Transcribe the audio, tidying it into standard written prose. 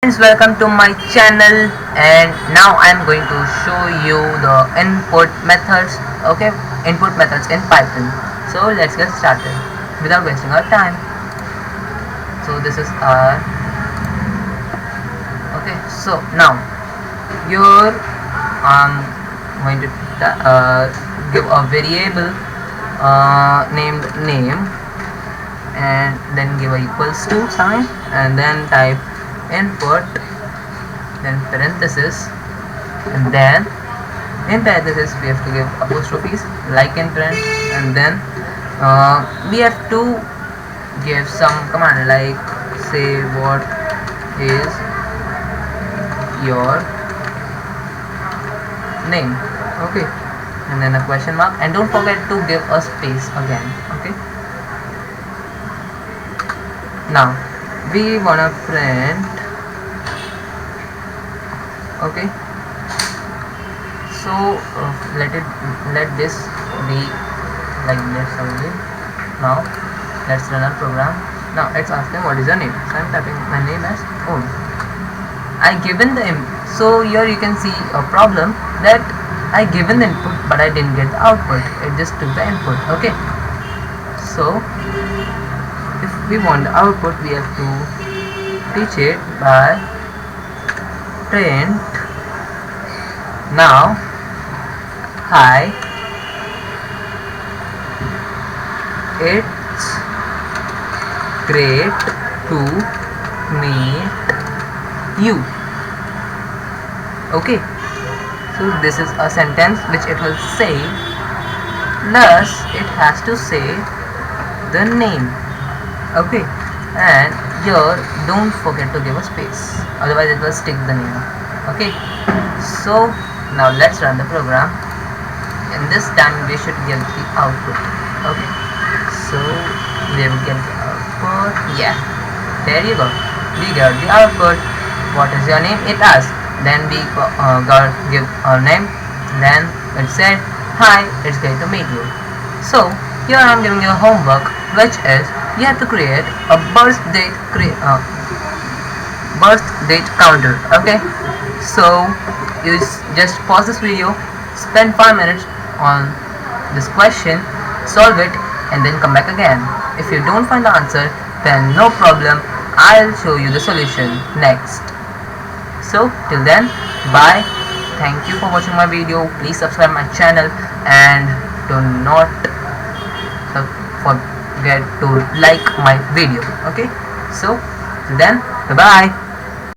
Friends, welcome to my channel, and now I'm going to show you the input methods. Okay, input methods in Python. So let's get started without wasting our time. So this is our okay. So now you're going to give a variable named name, and then give a equals to sign, and then type input, then parenthesis, and then in parenthesis we have to give apostrophes like in print, and then we have to give some command like say what is your name. Okay, and then a question mark, and don't forget to give a space again. Okay, now we wanna print. Okay, so let this be like this only. Now let's run our program. Now it's asking what is your name, so I'm typing my name as Om. I given the so here you can see a problem that I given the input but I didn't get the output. It just took the input. Okay, so if we want the output, we have to teach it by print. Now hi, it's great to meet you. Okay, so this is a sentence which it will say, plus it has to say the name. Okay, and here don't forget to give a space, otherwise it will stick the name. Okay, so now let's run the program, and this time we should get the output. Okay, so we will get the output. Yeah, there you go, we got the output. What is your name, it asks. Then we got give our name, then it said hi, it's great to meet you. So here I'm giving you a homework, which is you have to create a birth date counter. Okay, so you just pause this video, spend 5 minutes on this question, solve it, and then come back again. If you don't find the answer, then no problem, I'll show you the solution next. So till then, bye. Thank you for watching my video. Please subscribe my channel, and do not forget to like my video. Okay, so till then, bye bye.